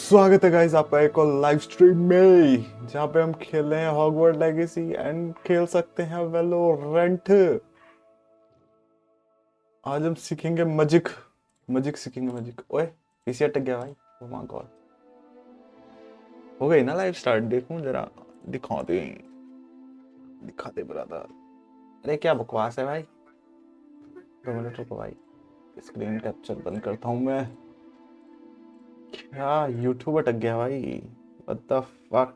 स्वागत है गाइस आपका एक और लाइव स्ट्रीम में जहाँ पे हम खेल रहे हैं हॉगवर्ट लेगेसी एंड खेल सकते हैं वैलोरेंट। आज हम सीखेंगे मैजिक सीखेंगे मैजिक। ओए पीसी अटक गया भाई। Oh my God. हो गई ना लाइव स्टार्ट? देखूं जरा, दिखा दे ब्रदर। अरे क्या बकवास है भाई। 2 मिनट रुको भाई, स्क्रीन कैप्चर बंद करता हूँ मैं। क्या यूट्यूब अटक गया भाई? What the fuck.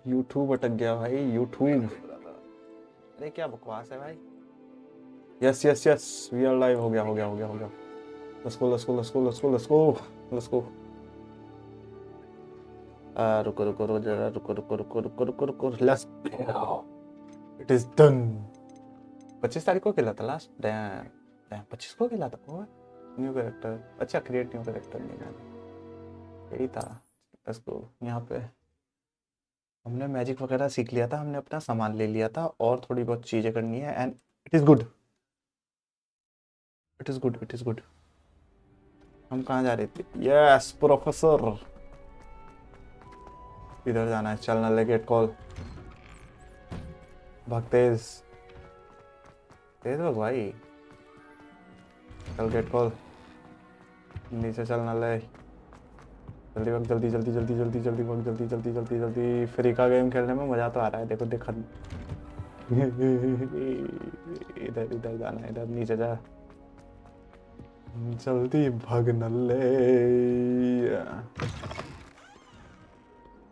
यूट्यूब अटक गया भाई, यूट्यूब। अरे क्या बकवास है भाई। Yes yes yes, we are live. हो गया। Let's go. रुको जरा, रुको। Let's go. It is done. 25 तारीख को खेला था लास्ट। डैम 25 को खेला था। ओए न्यू कैरेक्टर। अच्छा, क्रिएट न्यू कैरेक्टर नहीं मैंने, यही था। Let's go. यहाँ पे हमने मैजिक वगैरह सीख लिया था, हमने अपना सामान ले लिया था और थोड़ी बहुत चीजें करनी है एंड इट इज गुड। हम कहाँ जा रहे थे? यस प्रोफेसर, इधर जाना है। चलना ले गेट कॉल। भाग तेज भाग भाई। चल गेट कॉल। नीचे चलना ले। जल्दी भाग, जल्दी। फ्री का गेम खेलने में मजा तो आ रहा है। देखो देखा। इधर जाना है, इधर नीचे जा। जल्दी भाग नल्ले।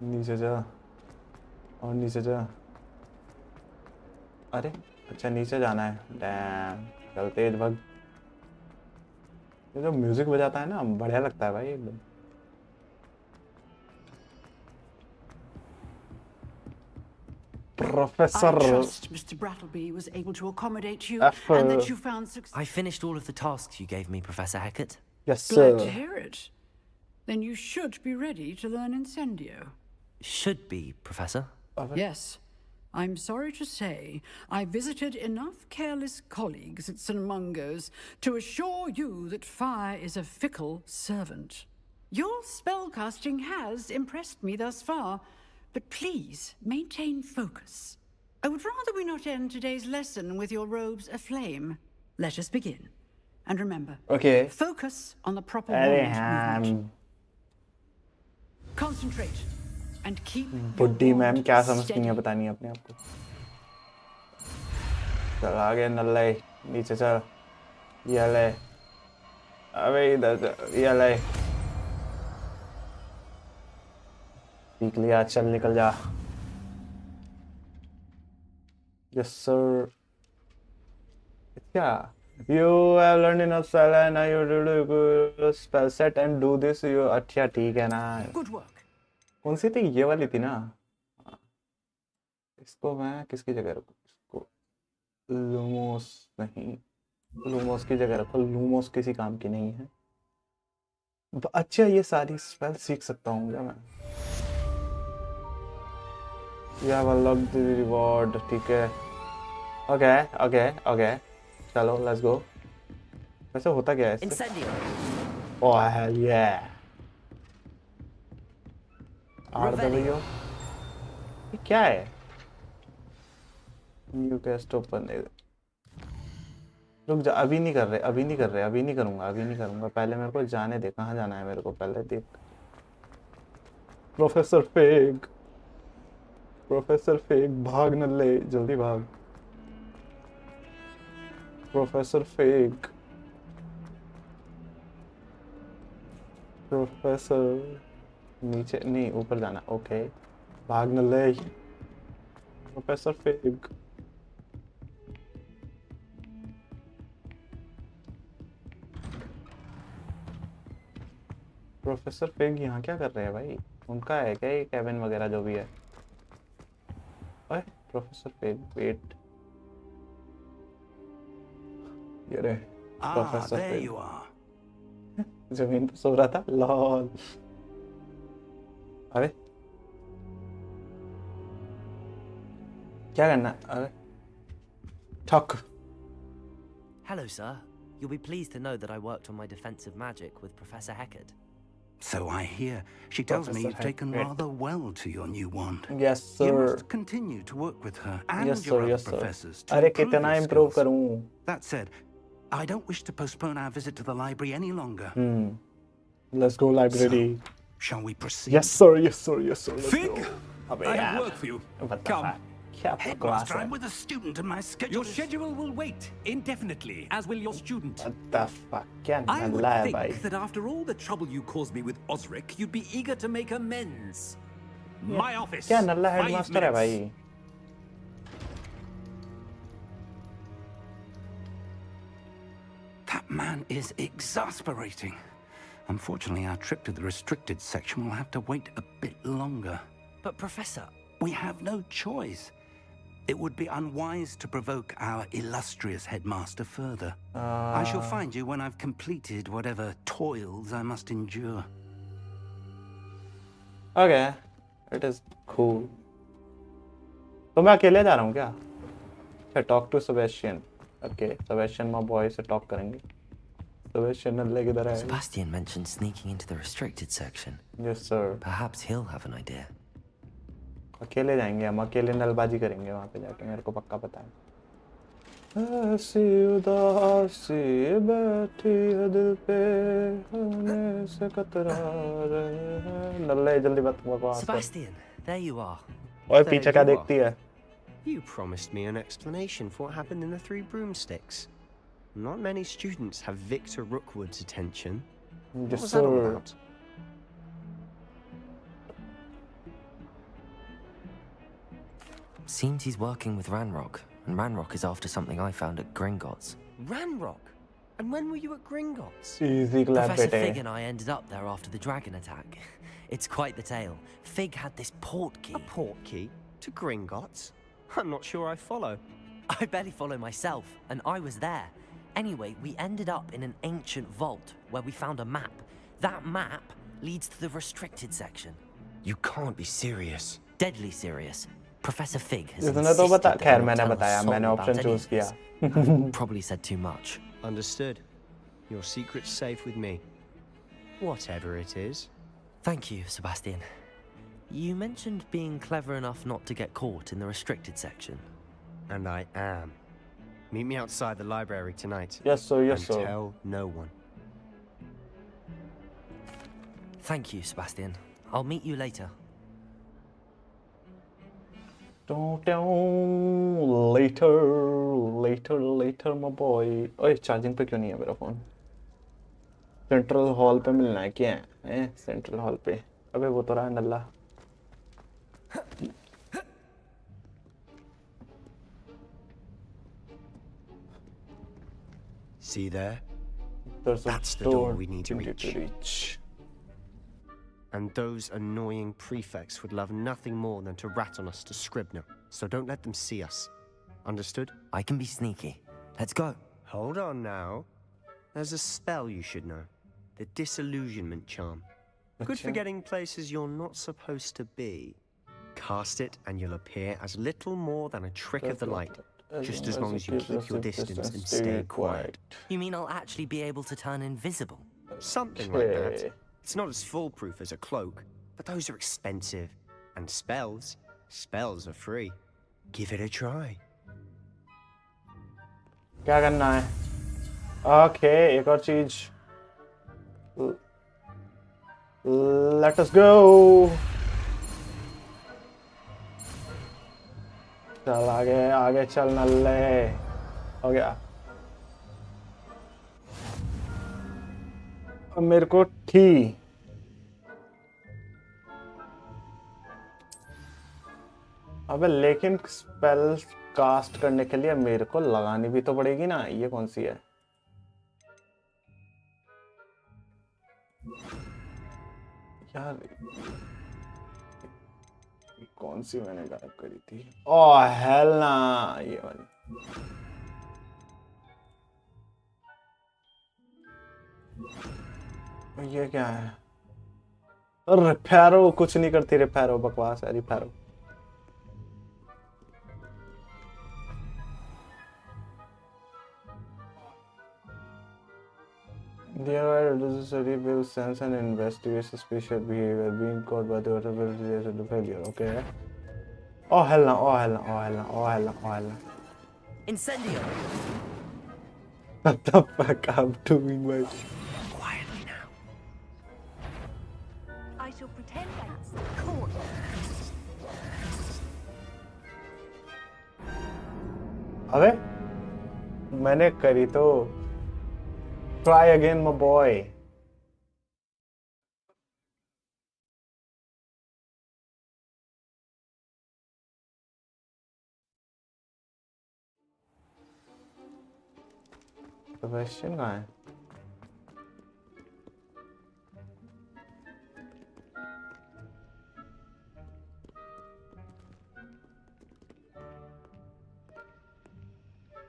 नीचे जा और नीचे जा। अरे अच्छा, नीचे जाना है। डैम, चल तेज भाग। ये जो म्यूजिक बजाता है ना, बढ़िया लगता है भाई एकदम। I trust Mr. Brattleby was able to accommodate you and that you found success. I finished all of the tasks you gave me, Professor Hackett. Yes, Glad to hear it. Then you should be ready to learn Incendio. Should be, Professor. Yes. I'm sorry to say I visited enough careless colleagues at St. Mungo's to assure you that fire is a fickle servant. Your spellcasting has impressed me thus far, but please maintain focus. I would rather we not end today's lesson with your robes aflame. Let us begin. And remember, okay, focus on the proper wand movement. Concentrate and keep बुड्ढी ma'am क्या समझती है, पता नहीं अपने आप को। चल आगे नल्ले, नीचे चल। ये ले, अबे इधर ये ले। सीख लिया, चल निकल जा। Yes sir. क्या? You have learned enough spell and now you do spell set and do this. You अच्छा ठीक है ना। Good work. कौन सी थी? ये वाली थी ना। इसको मैं किसकी जगह रखूं? इसको लूमोस नहीं, लूमोस की जगह रखो। लूमोस किसी काम की नहीं है। अच्छा, ये सारी स्पेल सीख सकता हूँ क्या मैं? या लॉक द रिवॉर्ड, ठीक है। ओके चलो लेट्स गो। वैसे होता क्या है इससे? ओह हेल ये आरडब्ल्यू, ये क्या है? New test open. रुक जा, अभी नहीं कर रहे, अभी नहीं करूंगा। पहले मेरे को जाने दे, कहाँ जाना है मेरे को पहले देख। प्रोफेसर फेक भाग न ले, जल्दी भाग। प्रोफेसर नीचे नहीं, ऊपर जाना। ओके, भाग न ले प्रोफेसर फेक। प्रोफेसर फेक यहाँ क्या कर रहे हैं भाई? उनका है क्या ये कैबिन वगैरह जो भी है? ओए प्रोफेसर फेक वेट। ये रे प्रोफेसर फेक जमीन पे सो रहा था। लॉल। अरे क्या करना? अरे ठक। Hello, sir. You'll be pleased to know that I worked on my defensive magic with Professor Hecat. So I hear. She tells me Professor you've taken Hecat. rather well to your new wand. Yes, You sir. must continue to work with her and Yes, your sir. other Yes, sir. professors to अरे improve कितना your improve skills. करूँ? That said, I don't wish to postpone our visit to the library any longer. Let's go library. So, shall we proceed? Yes, sir. Yes, sir. Yes, sir. Let's Fig, go. अबे I have यार. work for you. What the Come. fuck? क्या बकवास Headmaster, है? I'm with a student and my schedule Your is... schedule will wait indefinitely, as will your student. What the fuck? क्या I would नल्ला है think भाई? that after all the trouble you caused me with Osric, you'd be eager to make amends. My office. क्या नल्ला 5 headmaster है minutes. भाई? That man is exasperating. Unfortunately, our trip to the restricted section will have to wait a bit longer. But Professor, We have no choice. It would be unwise to provoke our illustrious headmaster further. I shall find you when I've completed whatever toils I must endure. Okay, it is cool. तो मैं अकेले जा रहा हूँ क्या? अच्छा, talk to Sebastian. Okay, Sebastian my boy से talk करेंगे. Sebastian नल्ले किधर है? Sebastian mentioned sneaking into the restricted section. Yes, sir. Perhaps he'll have an idea. अकेले जाएंगे हम, अकेले नलबाजी करेंगे वहाँ पे जाके, मेरे को पक्का पता है। ऐसी उदासी बैठी है दिल पे, होने से कतरा रहे हैं। नल्ले जल्दी बकवास कर। Sebastian, there you are. और There पीछे क्या you देखती है? You promised me an explanation for what happened in the Three Broomsticks. Not many students have Victor Rookwood's attention. What Yes, was that all sir. about? Seems he's working with Ranrock, and Ranrock is after something I found at Gringotts. Ranrock? And when were you at Gringotts? Easy clap Professor बेटे। Fig and I ended up there after the dragon attack. It's quite the tale. Fig had this port key. A port key? To Gringotts? I'm not sure I follow. I barely follow myself, and I was there. Anyway, we ended up in an ancient vault where we found a map. That map leads to the restricted section. You can't be serious. Deadly serious. Professor Fig has इसने तो insisted बता, that खैर we not मैंने tell a बताया, soul मैंने about option any choose of किया। this. Probably said too much. Understood. Your secret's safe with me. Whatever it is. Thank you, Sebastian. You mentioned being clever enough not to get caught in the restricted section. And I am. Meet me outside the library tonight. Yes, sir. Yes, and sir. tell no one. Thank you, Sebastian. I'll meet you later. Later, my boy. ओए charging पे क्यों नहीं है मेरा phone? Central hall पे मिलना है क्या है? सेंट्रल हॉल पे। अबे वो तो रहा है नल्ला। See there? There's a That's the door we need to reach. reach. And those annoying prefects would love nothing more than to rat on us to Scribner. So don't let them see us. Understood? I can be sneaky. Let's go. Hold on now. There's a spell you should know. The Disillusionment Charm. Good for अच्छा। getting places you're not supposed to be. Cast it and you'll appear as little more than a trick of the light. Just as long as you keep your distance and stay quiet. You mean I'll actually be able to turn invisible? Something like that. Okay. It's not as foolproof as a cloak, but those are expensive. And spells are free. Give it a try. क्या करना है? Okay, एक और चीज। Let us go. चल आगे चल नल्ले। हो गया। अब मेरे को अबे लेकिन स्पेल कास्ट करने के लिए मेरे को लगानी भी तो पड़ेगी ना। ये कौन सी है? यार कौन सी मैंने गायब करी थी? ओह हेल ना, ये वाली। ये क्या है? रिपेरो कुछ नहीं करती। रिपेरो बकवास है। रिपेरो Thereby reduces cerebral sense and investigates suspicious behavior. Being caught by the water will result in failure. Okay. Oh hell no! Oh hell no! Oh hell no! Oh hell no! Oh hell no! Incendio! What the fuck I'm doing, mate? Quietly now. I shall pretend I'm caught. अबे मैंने करी तो try again my boy. तो question कहाँ है?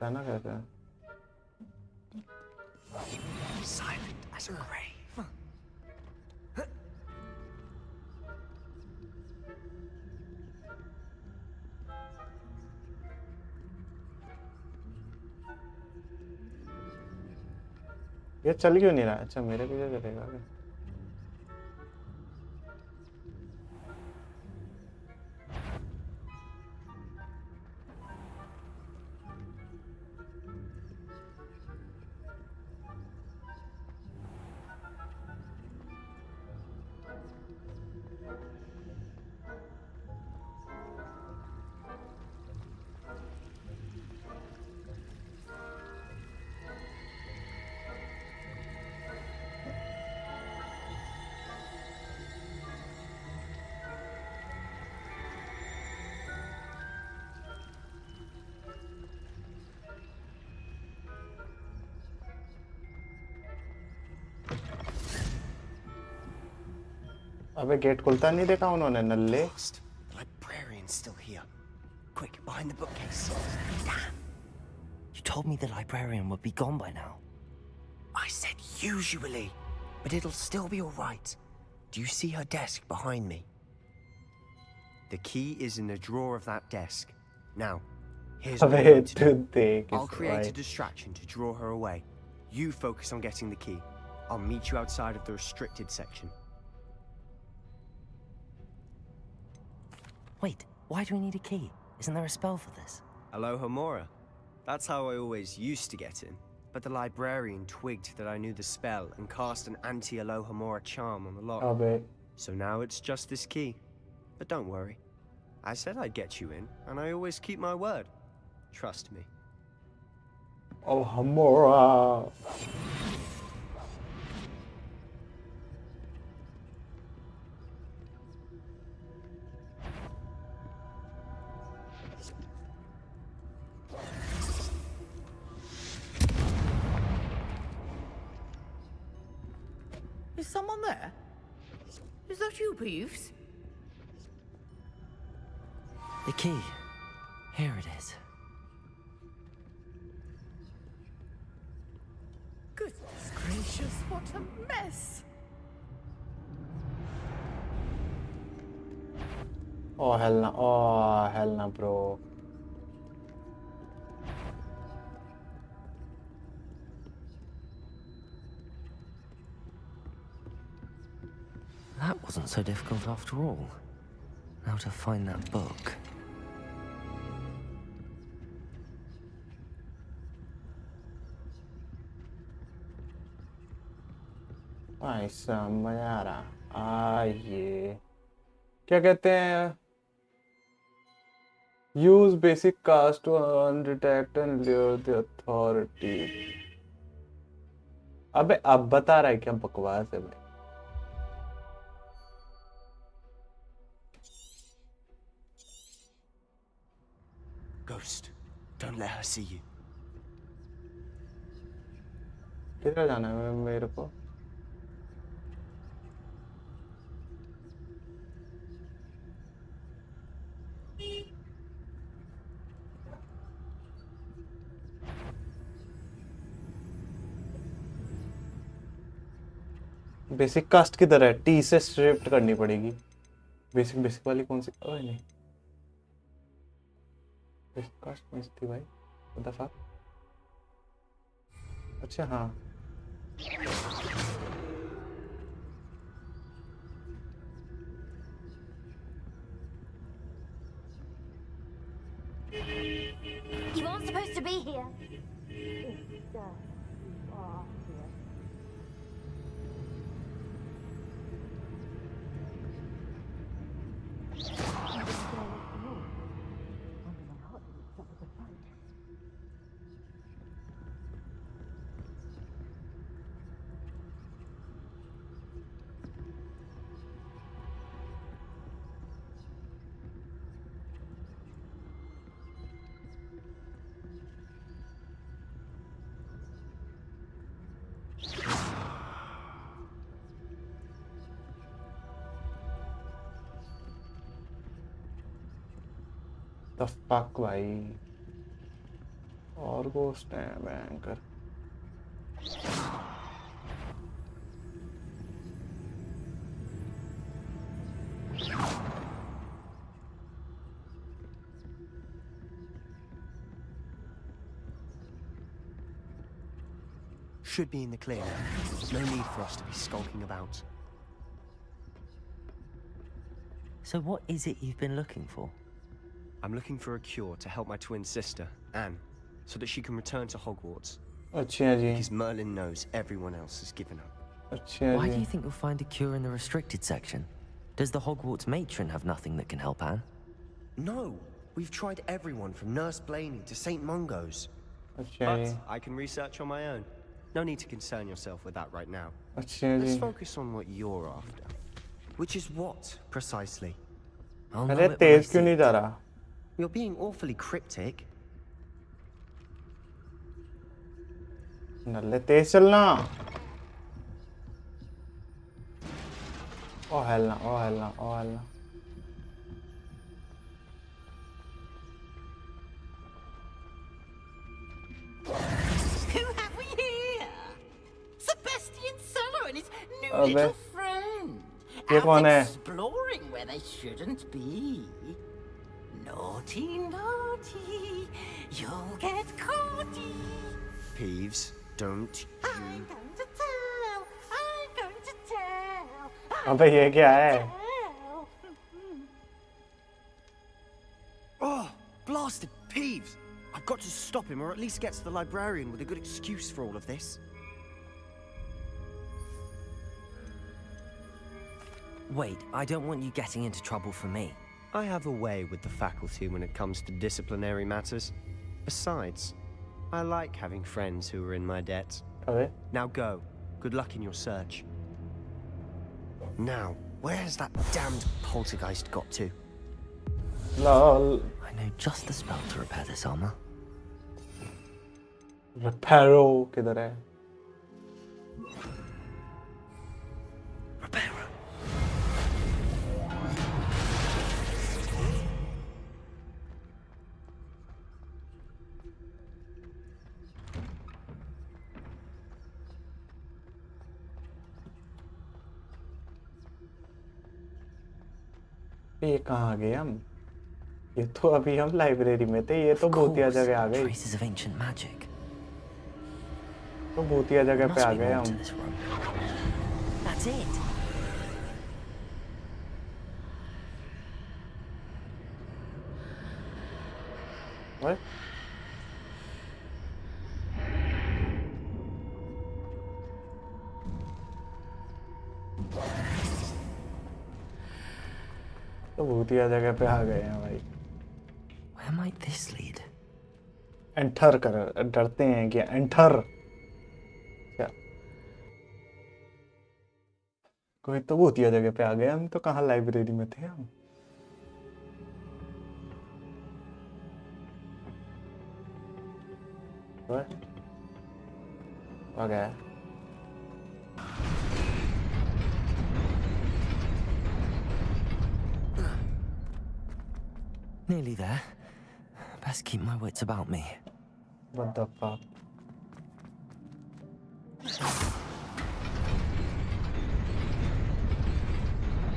कहना कहते हैं Silent as a grave. ये चल क्यों नहीं रहा? अच्छा मेरे पीछे चलेगा क्या? अबे गेट खुलता नहीं देखा उन्होंने नल्ले. Lost. The librarian's still here. Quick, behind the bookcase. Damn. You told me the librarian would be gone by now. I said usually, but it'll still be all right. Do you see her desk behind me? The key is in the drawer of that desk. Now, here's what अबे I'm to do. तू देख I'll create a इस distraction to draw her away. You focus on getting the key. I'll meet you outside of the restricted section. Wait, why do we need a key? Isn't there a spell for this? Alohomora. That's how I always used to get in. But the librarian twigged that I knew the spell and cast an anti-Alohomora charm on the lock. अबे So now it's just this key. But don't worry. I said I'd get you in, and I always keep my word. Trust me. Oh Hamora. Is someone there? Is that you, Peeves? The key. Here it is. Goodness gracious, what a mess! Oh hell no, bro. That wasn't so difficult after all. Now to find that book. ऐसा मजा आ रहा. ये क्या कहते हैं? Use basic cast to undetect and lure the authority. अबे अब बता रहा है क्या बकवास है भाई? Ghost, don't let her see you. किधर जाना है मेरे को? बेसिक कास्ट किधर है? टी से शिफ्ट करनी पड़ेगी. बेसिक वाली कौन सी? ओए नहीं, बेसिक कास्ट कौन सी थी भाई? What the fuck? अच्छा हाँ. You aren't supposed to be here. It's you are here. The fuck भाई और घोस्ट है भयंकर Should be in the clear now. No need for us to be skulking about. So what is it you've been looking for? I'm looking for a cure to help my twin sister, Anne, so that she can return to Hogwarts. अच्छा जी Because Merlin knows everyone else has given up. अच्छा Why ji do you think you'll find a cure in the restricted section? Does the Hogwarts matron have nothing that can help Anne? No, we've tried everyone from Nurse Blaney to St. Mungo's. अच्छा But ji I can research on my own. No need to concern yourself with that right now. अच्छा Let's ji focus on what you're after. Which is what, precisely? I'll know अरे it when I Tej see क्यों नहीं it. जा रहा You're being awfully cryptic. नल्ले तेज चलना oh Helena oh Helena oh Helena Who have we here? Sebastian Sallow and his new Abbe. little friend. ये Out कौन है? exploring where they shouldn't be. Naughty, naughty, you'll get caughty. Peeves, don't I'm you... going to tell. I'm going to tell. अबे ये क्या है Tell. Oh, blasted Peeves! I've got to stop him, or at least get to the librarian with a good excuse for all of this. Wait, I don't want you getting into trouble for me. I have a way with the faculty when it comes to disciplinary matters. Besides, I like having friends who are in my debt. अबे Now go. Good luck in your search. Now, where has that damned poltergeist got to? lol I know just the spell to repair this armor. reparo किधर है Repairer. ये कहाँ आ गए हम ये तो अभी हम लाइब्रेरी में थे ये तो Of भूतिया course, जगह आ गई traces of ancient magic. तो भूतिया जगह There पे आ must be गए more to हम this room. That's it. What? तो भूतिया जगह पे आ गए हैं भाई Where might this lead? Enter कर डरते हैं क्या एंटर क्या कोई तो भूतिया जगह पे आ गए हम तो कहाँ लाइब्रेरी में थे हम What? Okay. Nearly there. Best keep my wits about me. What the fuck?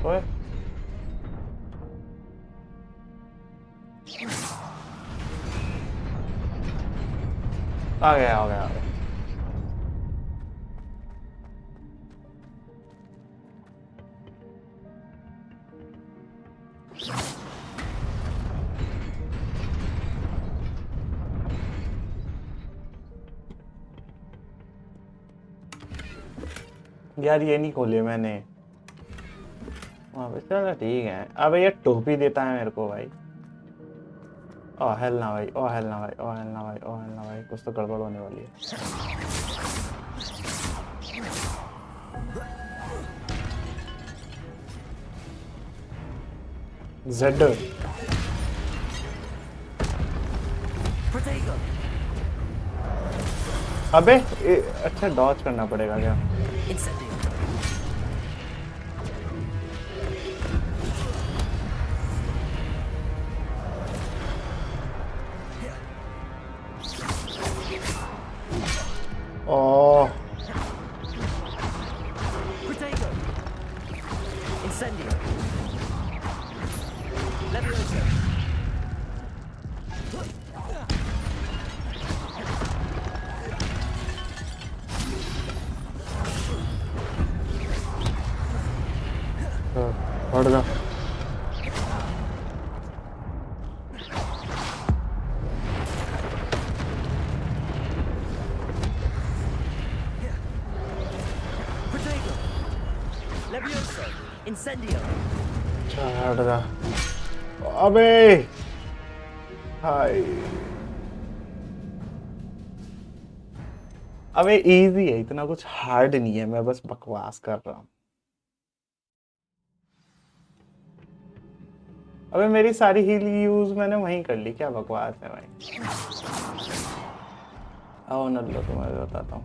What? आ गया आ गया आ गया यार ये नहीं खोले मैंने वहाँ पे। चलो ठीक है। अबे ये टोपी देता है मेरे को भाई। ओ हेल ना भाई, ओ हेल ना भाई, ओ हेल ना भाई, ओ हेल ना भाई, कुछ तो गड़बड़ होने वाली है। Z Protego! अबे अच्छा डॉज करना पड़ेगा क्या? Incendio! ओह Protego! Incendio! Levioso! हट जा। Protego! Levioso! Incendio! हट जा। अबे हाय अबे इजी है, इतना कुछ हार्ड नहीं है, मैं बस बकवास कर रहा हूँ। अबे मेरी सारी हील यूज मैंने वहीं कर ली, क्या बकवास है भाई। आओ न लो, तुम्हें बताता हूँ।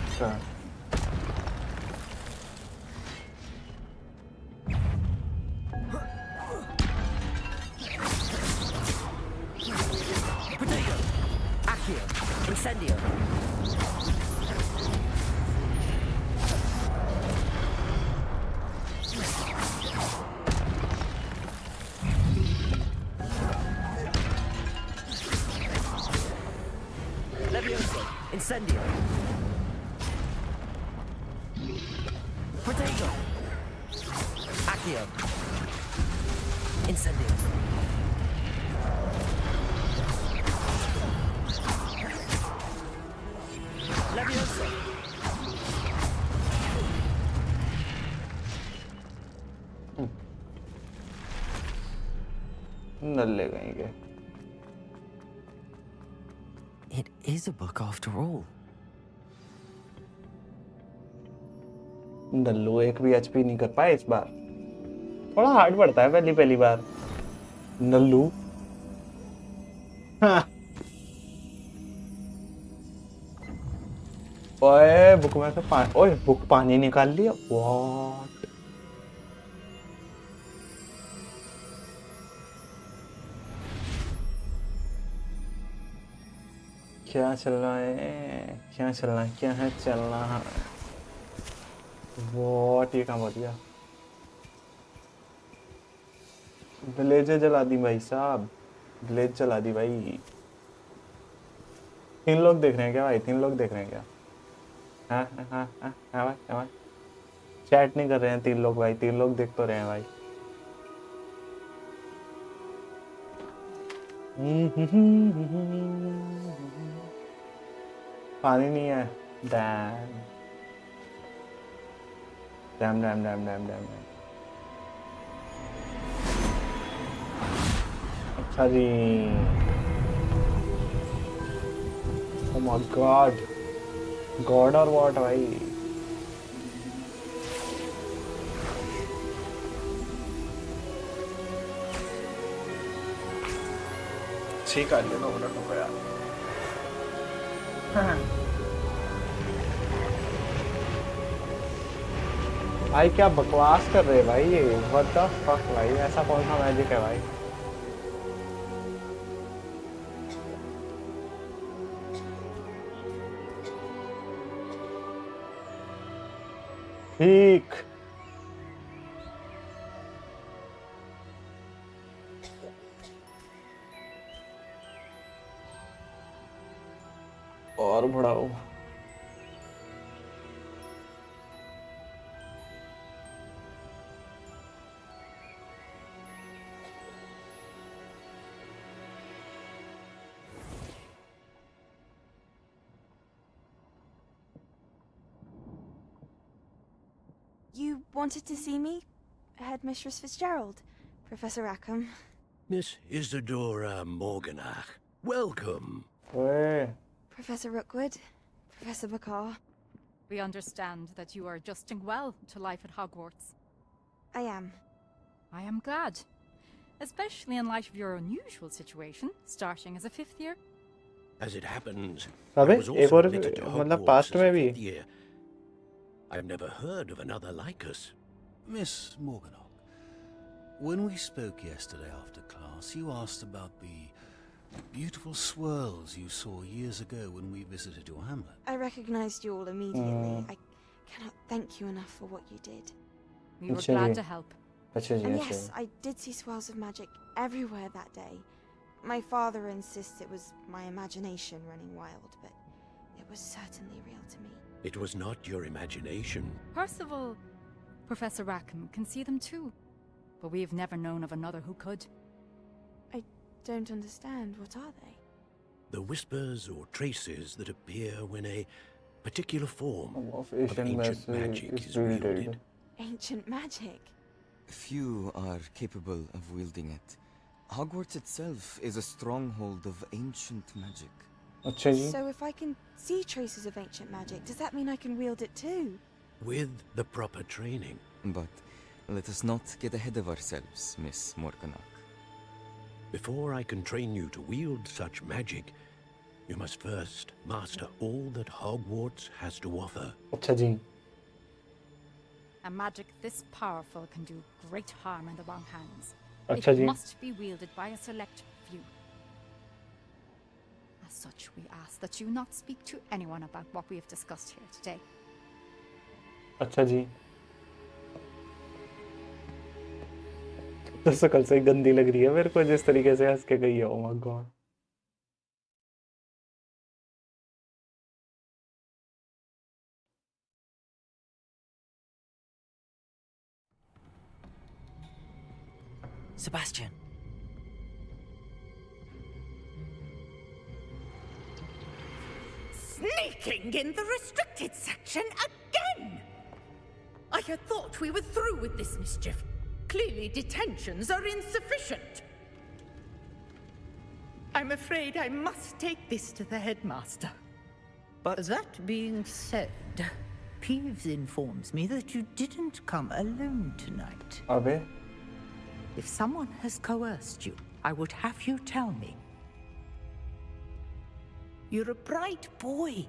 अच्छा Protego! Accio! Incendio! Levioso! Incendio! Protego! Accio! Incendio! Levioso! नल्ले कहीं के। It is a book after all. Nallu एक भी एचपी नहीं कर पाए इस बार, थोड़ा हार्ड पड़ता है पहली पहली बार। नल्लू हाँ। ओए बुक में से पानी, ओए बुक पानी निकाल लिया। व्हाट क्या चल रहा है, क्या चल रहा है, क्या है चल रहा है। व्हाट ये काम हो गया। विलेज जला दी भाई साहब, विलेज जला दी भाई। 3 लोग देख रहे हैं क्या भाई, 3 लोग देख रहे हैं क्या? हाँ हाँ हाँ हाँ हाँ भाई, हाँ भाई चैट नहीं कर रहे हैं 3 लोग भाई, 3 लोग देख तो रहे हैं भाई। पानी नहीं है। Dam dam dam dam dam dam. अच्छा जी। ओह माय गॉड, गॉड और व्हाट भाई। ठीक है, 9 मिनट हो गया। भाई क्या बकवास कर रहे हैं भाई, ये व्हाट द फक भाई, ऐसा कौन सा मैजिक है भाई। ठीक और बढ़ाओ। wanted to see me? Headmistress Fitzgerald, Professor Rackham. Miss Isadora Morganach, welcome. ओए Professor Rookwood, Professor Bakar. We understand that you are adjusting well to life at Hogwarts. I am. I am glad. Especially in light of your unusual situation, starting as a 5th year. As it happens, अबे I was एक also और admitted to मतलब Hogwarts past as a में भी 5th year. I've never heard of another like us. Miss Morganach, when we spoke yesterday after class, you asked about the beautiful swirls you saw years ago when we visited your hamlet. I recognized you all immediately. I cannot thank you enough for what you did. We were glad to help. And yes, I did see swirls of magic everywhere that day. My father insists it was my imagination running wild, but it was certainly real to me. It was not your imagination. Percival, Professor Rackham can see them too. But we have never known of another who could. I don't understand. What are they? The whispers or traces that appear when a particular form of of ancient magic is wielded. Ancient magic? Few are capable of wielding it. Hogwarts itself is a stronghold of ancient magic. So if I can see traces of ancient magic, does that mean I can wield it too? With the proper training. But let us not get ahead of ourselves, Miss Morganach. Before I can train you to wield such magic, you must first master all that Hogwarts has to offer. अच्छा जी. A magic this powerful can do great harm in the wrong hands. अच्छा It ji. must be wielded by a select few. As such, we ask that you not speak to anyone about what we have discussed here today. अच्छा जी. तो शकल से ही गंदी लग रही है मेरे को जिस तरीके से हंस के गई है. Oh my god. Sebastian. Sneaking in the restricted section again! I had thought we were through with this mischief. Clearly detentions are insufficient. I'm afraid I must take this to the headmaster. But that being said, Peeves informs me that you didn't come alone tonight. अबे If someone has coerced you, I would have you tell me. You're a bright boy.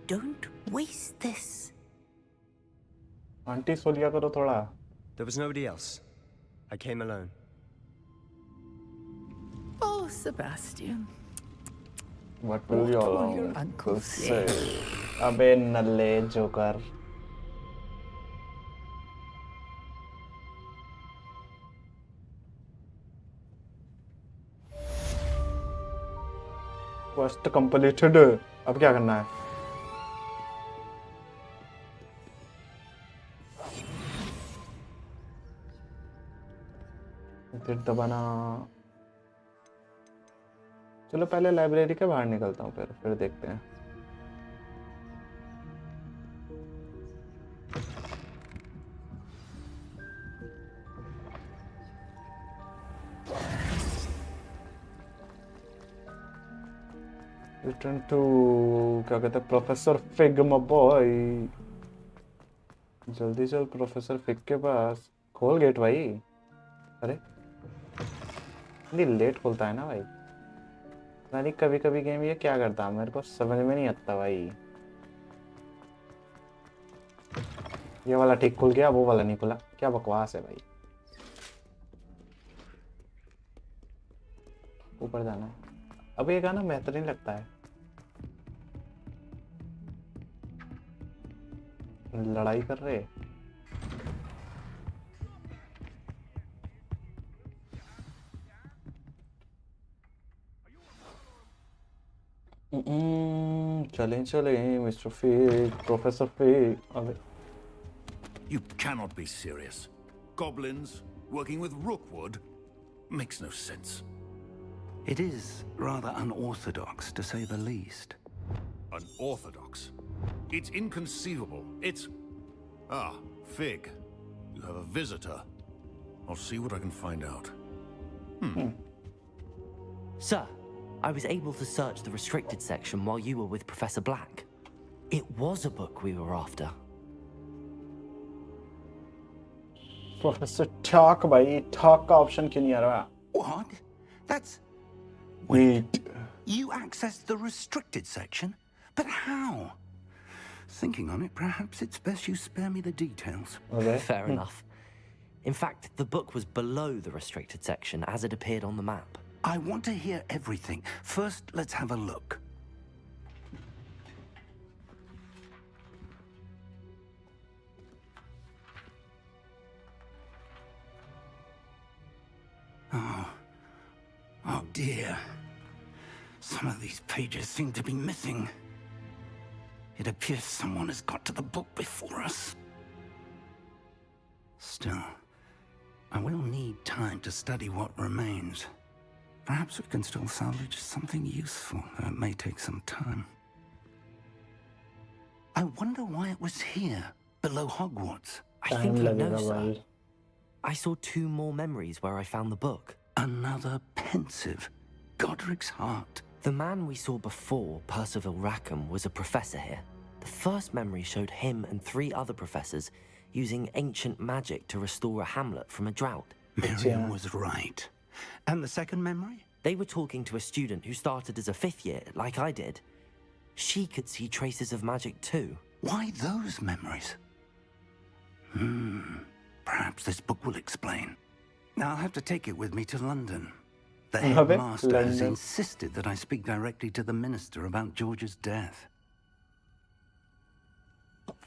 Don't waste this. Aunty सो लिया करो थोड़ा. There was nobody else. I came alone. Oh, Sebastian. What will you What will all your uncle say? अबे नल्ले joker. Quest completed. अब क्या करना है? फिर दबाना. चलो पहले लाइब्रेरी के बाहर निकलता हूँ फिर देखते हैं. Return to क्या कहते हैं प्रोफेसर फिग my boy. जल्दी चल प्रोफेसर फिग के पास. खोल गेट भाई. अरे नहीं लेट खुलता है ना भाई. नहीं कभी कभी गेम ये क्या करता है मेरे को समझ में नहीं आता भाई. ये वाला ठीक खुल गया वो वाला नहीं खुला. क्या बकवास है भाई. ऊपर जाना है. अब ये गाना बेहतरीन लगता है. लड़ाई कर रहे. चलें मिस्टर फिग प्रोफेसर फिग. अबे You cannot be serious. Goblins working with Rookwood makes no sense. It is rather unorthodox, to say the least. Unorthodox? It's inconceivable. It's... Ah, Fig, you have a visitor. I'll see what I can find out. Sir, I was able to search the restricted section while you were with Professor Black. It was a book we were after. Professor Talk, bhai. Talk का option क्यों नहीं आ रहा? What? That's... Wait. You accessed the restricted section? But how? Thinking on it, perhaps it's best you spare me the details. Okay. Fair enough. In fact, the book was below the restricted section as it appeared on the map. I want to hear everything. First, let's have a look. Oh dear. Some of these pages seem to be missing. It appears someone has got to the book before us. Still, I will need time to study what remains. Perhaps we can still salvage something useful, though it may take some time. I wonder why it was here, below Hogwarts. I think you know, sir. I saw 2 more memories where I found the book. Another pensive. Godric's heart. The man we saw before, Percival Rackham, was a professor here. The first memory showed him and 3 other professors using ancient magic to restore a hamlet from a drought. Miriam was right. And the second memory? They were talking to a student who started as a 5th year, like I did. She could see traces of magic too. Why those memories? Perhaps this book will explain. Now I'll have to take it with me to London. The headmaster has insisted that I speak directly to the minister about George's death.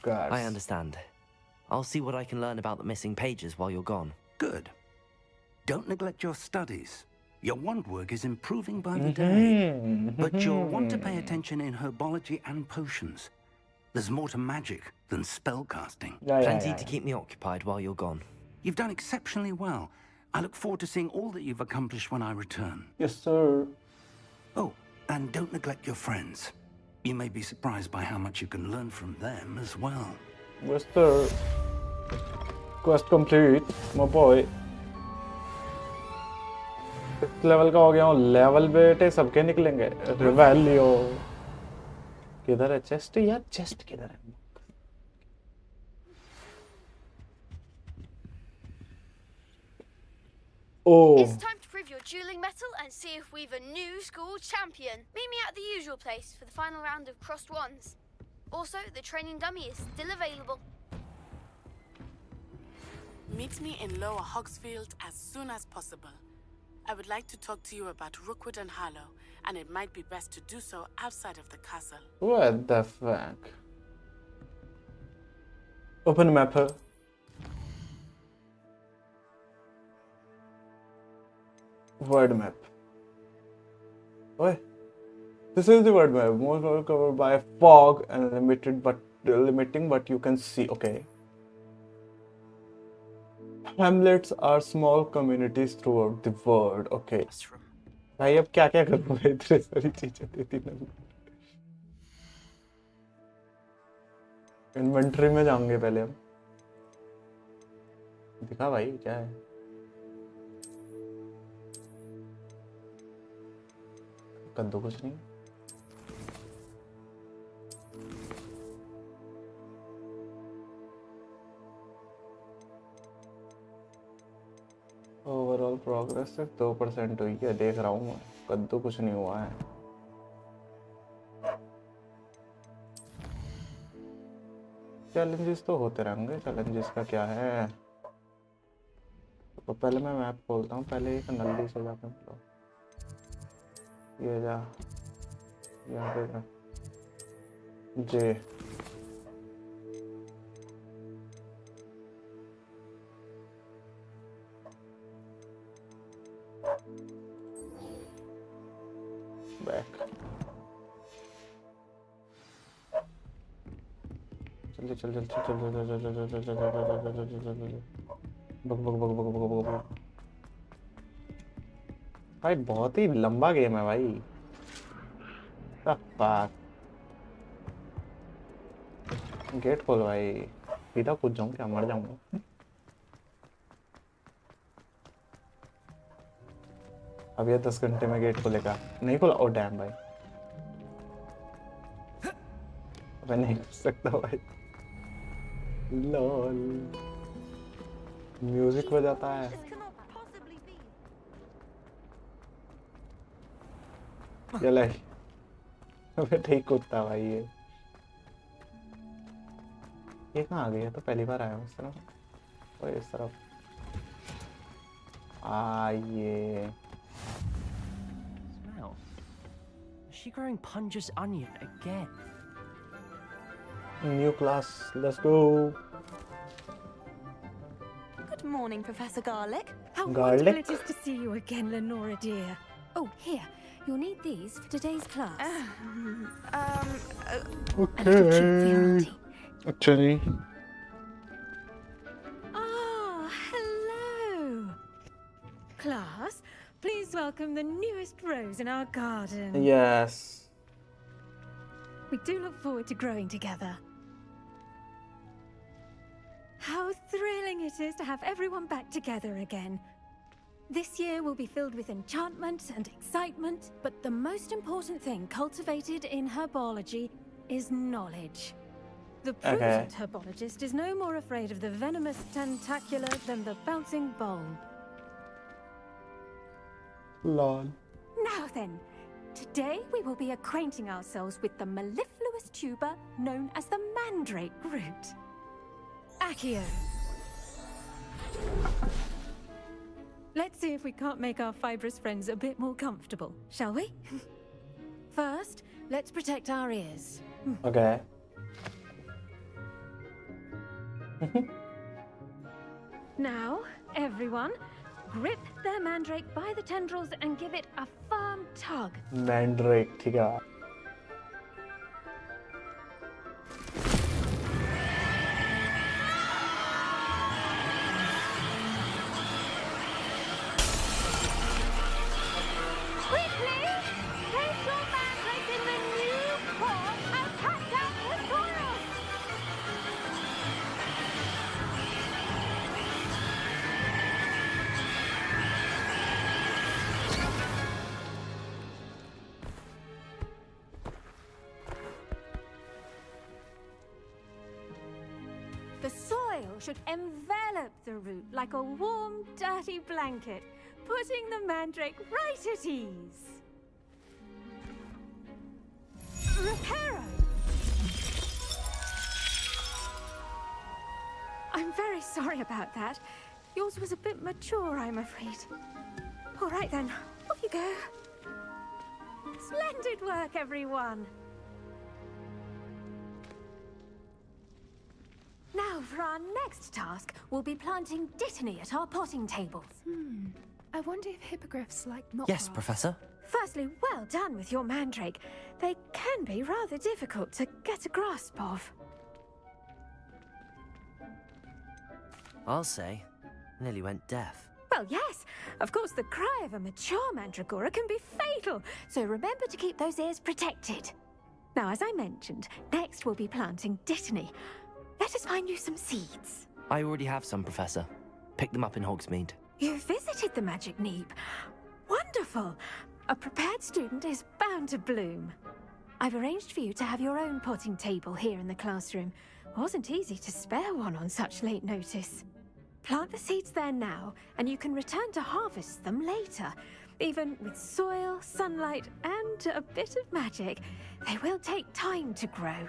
I understand. I'll see what I can learn about the missing pages while you're gone. Good. Don't neglect your studies. Your wand work is improving by the day. But you'll want to pay attention in herbology and potions. There's more to magic than spellcasting. Plenty to keep me occupied while you're gone. You've done exceptionally well. I look forward to seeing all that you've accomplished when I return. Yes, sir. Oh, and don't neglect your friends. You may be surprised by how much you can learn from them as well. Yes, sir. Quest complete, my boy. इस level का हो गया हूँ. Level बेटे सबके निकलेंगे. रिवैलियो. किधर है चेस्ट यार? चेस्ट किधर है? Oh. It's time to prove your dueling mettle and see if we've a new school champion. Meet me at the usual place for the final round of crossed wands. Also, the training dummy is still available. Meet me in Lower Hogsfield as soon as possible. I would like to talk to you about Rookwood and Harlow, and it might be best to do so outside of the castle. What the fuck? Open map. Word map. What? This is the word map. Most are covered by fog and limiting what you can see. Okay. Hamlets are small communities throughout the world. Okay. भाई अब क्या क्या करूँगा इतने सारी चीजें देती ना. इन्वेंटरी में जाएंगे पहले हम. दिखा भाई क्या है? कद्दू कुछ नहीं. ओवरऑल प्रोग्रेस सिर्फ 2% हुई है. देख रहा हूँ मैं. कद्दू कुछ नहीं हुआ है. चैलेंजेस तो होते रहेंगे. चैलेंजेस का क्या है? तो पहले मैं मैप खोलता हूँ. पहले एक नल्ली से जाकर मिलो. ये जा. यहाँ पे जा. जे. बैक. चल चल चल चल चल चल चल चल चल. बक बक बक बक बक बक. भाई बहुत ही लंबा गेम है भाई. गेट खोल भाई. सीधा कूद जाऊं क्या, मर जाऊंगा। अब ये 10 घंटे में गेट खोलेगा, नहीं खोला। ओ डैम भाई, मैं नहीं कर सकता भाई। लॉल, म्यूजिक बजाता है। ये ले, अबे ठीक कूदता भाई ये कहाँ आ गया? तो पहली बार आया हूँ इस तरफ। और इस तरफ आइए। Smell. Is she growing Punja's onion again? New class, let's go. Good morning, Professor Garlic. How Garlic? wonderful it is to see you again, Lenora dear. Oh, here. You'll need these for today's class. Okay. अच्छा जी। Ah, hello. Class, please welcome the newest rose in our garden. Yes. We do look forward to growing together. How thrilling it is to have everyone back together again. This year will be filled with enchantment and excitement, but the most important thing cultivated in herbology is knowledge. The prudent herbologist is no more afraid of the venomous tentacular than the bouncing bulb. Lol. Now then, today we will be acquainting ourselves with the mellifluous tuber known as the mandrake root. Accio. Let's see if we can't make our fibrous friends a bit more comfortable, shall we? First, let's protect our ears. Okay. Now, everyone, grip their mandrake by the tendrils and give it a firm tug. Mandrake, ठीक है। Quickly, place your mandrake in the new pot and pat down the soil. The soil should envelop the root like a warm, dirty blanket, putting the mandrake right at ease. Reparo! I'm very sorry about that. Yours was a bit mature, I'm afraid. All right then, off you go. Splendid work, everyone. Now, for our next task, we'll be planting dittany at our potting tables. I wonder if hippogriffs like not. Yes, Professor. Firstly, well done with your mandrake. They can be rather difficult to get a grasp of. I'll say. Nearly went deaf. Well, yes. Of course, the cry of a mature mandragora can be fatal, so remember to keep those ears protected. Now, as I mentioned, next we'll be planting dittany. Let us find you some seeds. I already have some, Professor. Picked them up in Hogsmeade. You visited the Magic Neep. Wonderful. A prepared student is bound to bloom. I've arranged for you to have your own potting table here in the classroom. Wasn't easy to spare one on such late notice. Plant the seeds there now, and you can return to harvest them later. Even with soil, sunlight, and a bit of magic, they will take time to grow.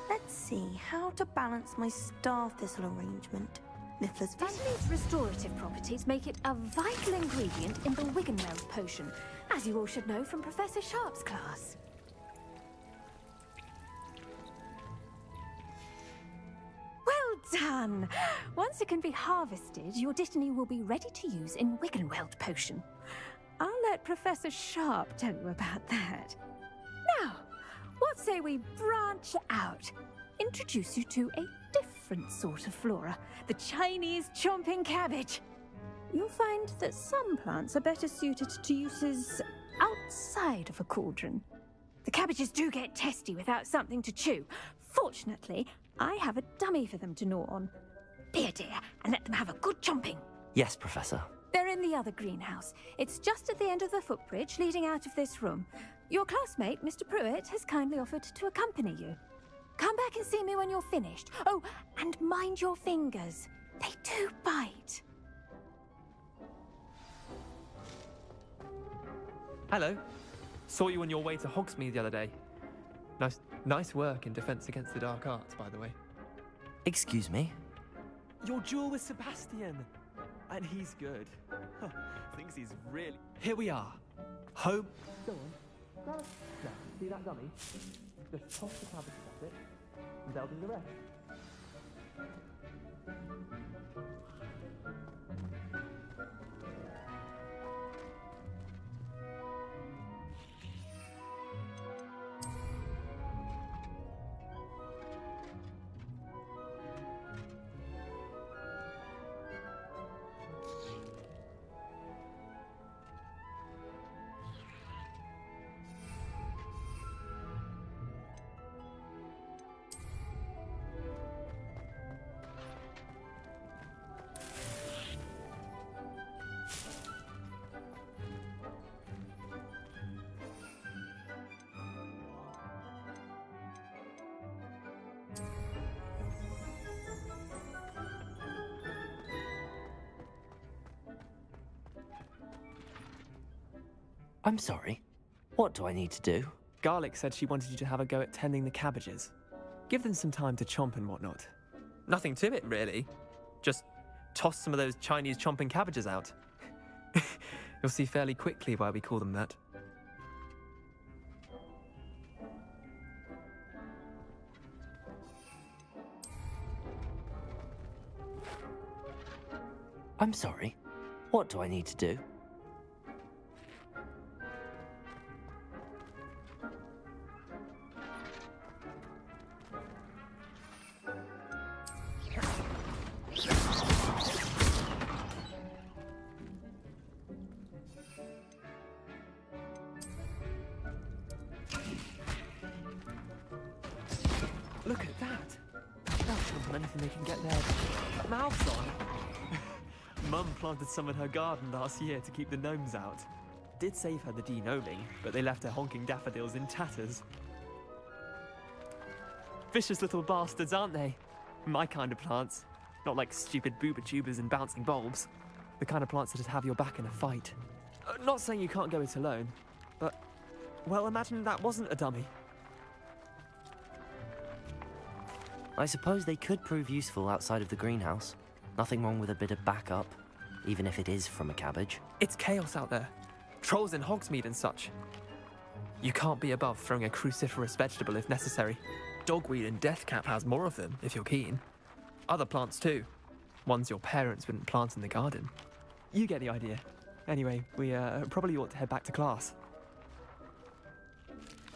Let's see how to balance my star thistle arrangement. Niffler's Dittany's restorative properties make it a vital ingredient in the Wiggenweld potion, as you all should know from Professor Sharp's class. Well done! Once it can be harvested, your dittany will be ready to use in Wiggenweld potion. I'll let Professor Sharp tell you about that. Now, what say we branch out? Introduce you to a different sort of flora, the Chinese chomping cabbage. You'll find that some plants are better suited to uses outside of a cauldron. The cabbages do get testy without something to chew. Fortunately, I have a dummy for them to gnaw on. Be a dear and let them have a good chomping. Yes, Professor. They're in the other greenhouse. It's just at the end of the footbridge leading out of this room. Your classmate, Mr. Pruitt, has kindly offered to accompany you. Come back and see me when you're finished. Oh, and mind your fingers. They do bite. Hello. Saw you on your way to Hogsmeade the other day. Nice work in Defense Against the Dark Arts, by the way. Excuse me? Your duel with Sebastian. And he's good. Thinks he's really... Here we are. Home... Go on. Grab it. Now, see that dummy? Just toss the cabbage at it, and they'll do the rest. I'm sorry. What do I need to do? Garlic said she wanted you to have a go at tending the cabbages. Give them some time to chomp and whatnot. Nothing to it, really. Just toss some of those Chinese chomping cabbages out. You'll see fairly quickly why we call them that. I'm sorry. What do I need to do? Look at that! They'll chomp on anything they can get their mouths on. Mum planted some in her garden last year to keep the gnomes out. Did save her the de-gnoming, but they left her honking daffodils in tatters. Vicious little bastards, aren't they? My kind of plants. Not like stupid booba tubers and bouncing bulbs. The kind of plants that'd have your back in a fight. Not saying you can't go it alone, but... well, imagine that wasn't a dummy. I suppose they could prove useful outside of the greenhouse. Nothing wrong with a bit of backup, even if it is from a cabbage. It's chaos out there. Trolls in Hogsmeade and such. You can't be above throwing a cruciferous vegetable if necessary. Dogweed and deathcap has more of them, if you're keen. Other plants too. Ones your parents wouldn't plant in the garden. You get the idea. Anyway, we probably ought to head back to class.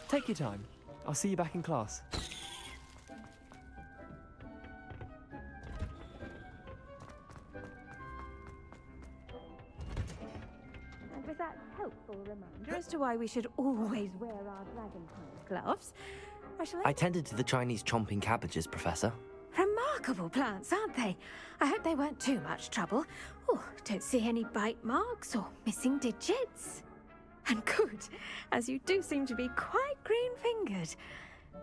Take your time. I'll see you back in class. And with that helpful reminder as to why we should always wear our dragonfly gloves, I tended to the Chinese chomping cabbages, Professor. Remarkable plants, aren't they? I hope they weren't too much trouble. Oh, don't see any bite marks or missing digits. And good, as you do seem to be quite green-fingered.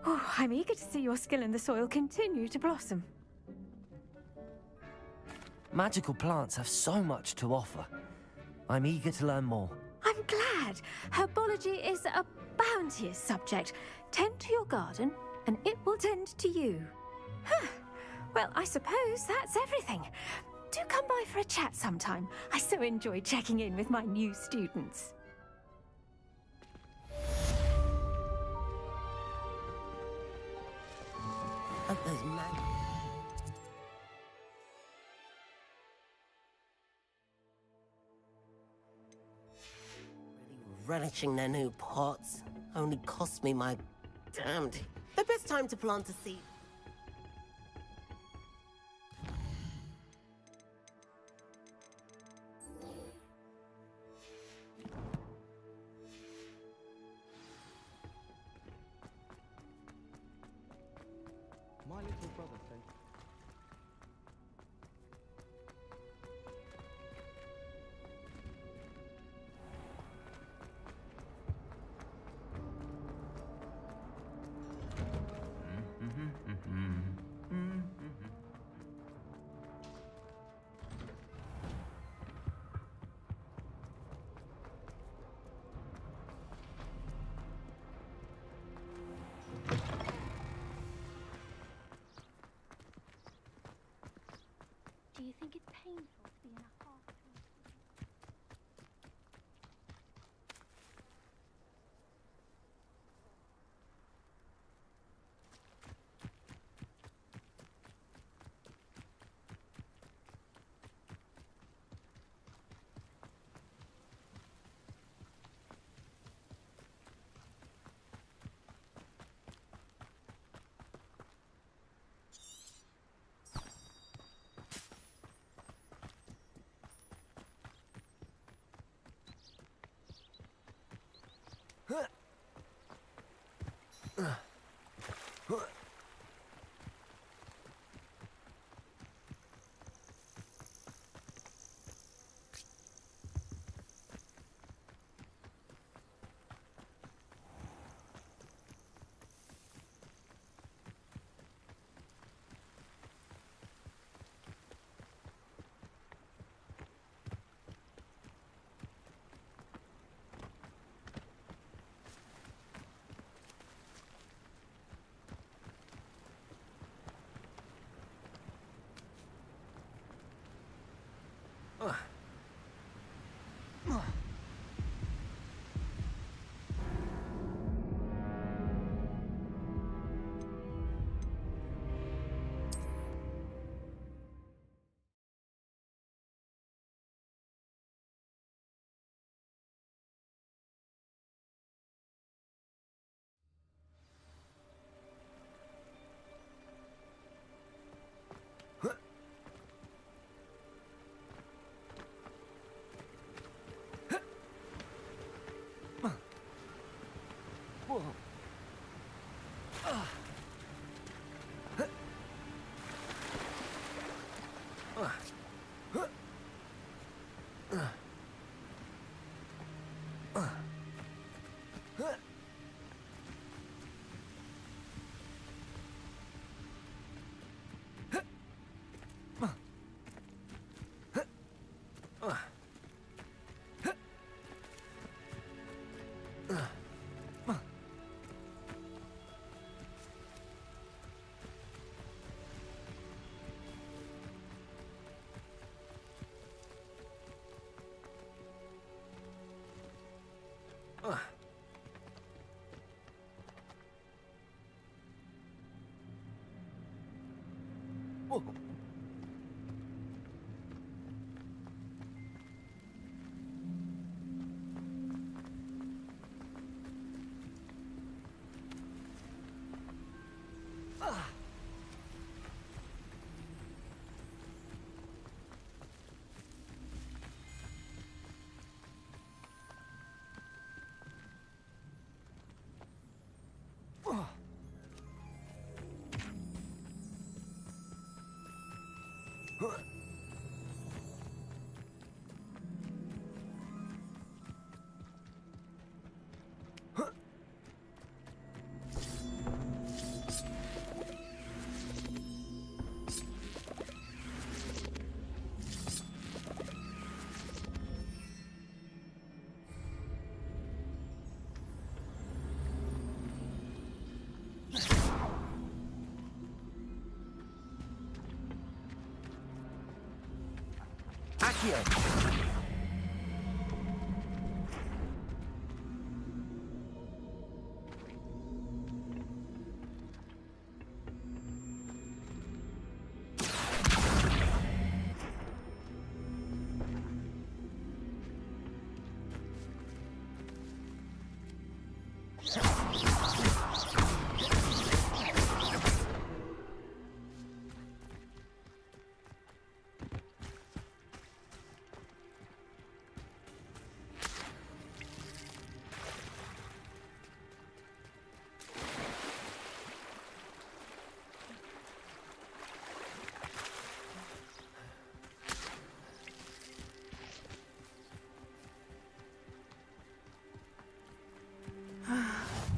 Oh, I'm eager to see your skill in the soil continue to blossom. Magical plants have so much to offer. I'm eager to learn more. I'm glad. Herbology is a bounteous subject. Tend to your garden, and it will tend to you. Huh. Well, I suppose that's everything. Do come by for a chat sometime. I so enjoy checking in with my new students. Relishing their new pots only cost me my damned. The best time to plant a seed. My little little brother, don't you? Do you think it's painful to be in a half? Accio!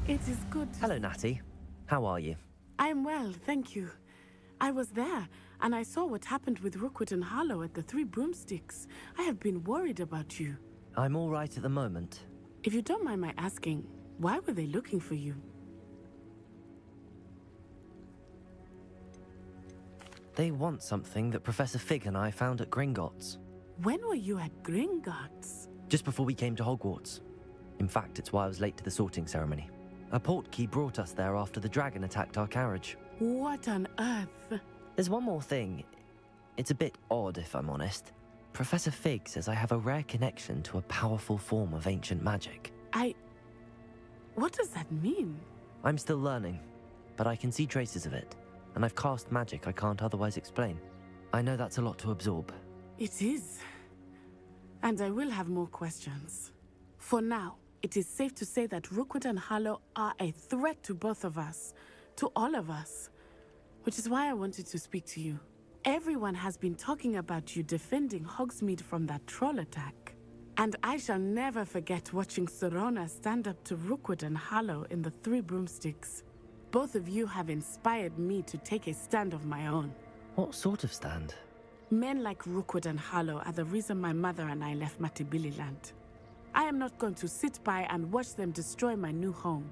It is good to... Hello, Natty. How are you? I'm well, thank you. I was there, and I saw what happened with Rookwood and Harlow at the Three Broomsticks. I have been worried about you. I'm all right at the moment. If you don't mind my asking, why were they looking for you? They want something that Professor Fig and I found at Gringotts. When were you at Gringotts? Just before we came to Hogwarts. In fact, it's why I was late to the sorting ceremony. A portkey brought us there after the dragon attacked our carriage. What on earth? There's one more thing. It's a bit odd, if I'm honest. Professor Fig says I have a rare connection to a powerful form of ancient magic. What does that mean? I'm still learning, but I can see traces of it, and I've cast magic I can't otherwise explain. I know that's a lot to absorb. It is. And I will have more questions. For now, it is safe to say that Rookwood and Harlow are a threat to both of us, to all of us, which is why I wanted to speak to you. Everyone has been talking about you defending Hogsmeade from that troll attack. And I shall never forget watching Serona stand up to Rookwood and Harlow in the Three Broomsticks. Both of you have inspired me to take a stand of my own. What sort of stand? Men like Rookwood and Harlow are the reason my mother and I left Matabeleland. I am not going to sit by and watch them destroy my new home.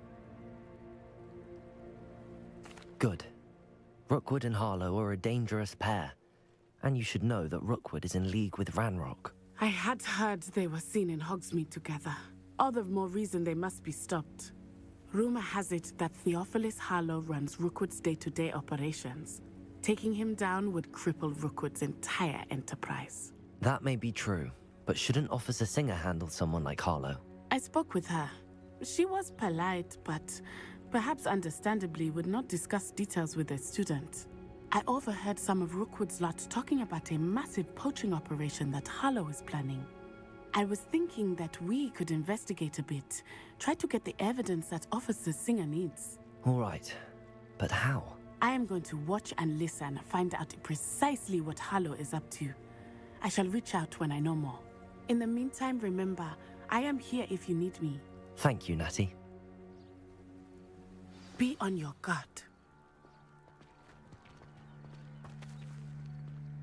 Good. Rookwood and Harlow are a dangerous pair. And you should know that Rookwood is in league with Ranrock. I had heard they were seen in Hogsmeade together. All the more reason they must be stopped. Rumor has it that Theophilus Harlow runs Rookwood's day-to-day operations. Taking him down would cripple Rookwood's entire enterprise. That may be true, but shouldn't Officer Singer handle someone like Harlow? I spoke with her. She was polite, but perhaps understandably would not discuss details with a student. I overheard some of Rookwood's lot talking about a massive poaching operation that Harlow is planning. I was thinking that we could investigate a bit, try to get the evidence that Officer Singer needs. All right, but how? I am going to watch and listen, find out precisely what Harlow is up to. I shall reach out when I know more. In the meantime, remember, I am here if you need me. Thank you, Natty. Be on your guard.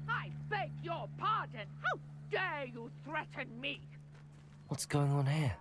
I beg your pardon! How dare you threaten me? What's going on here?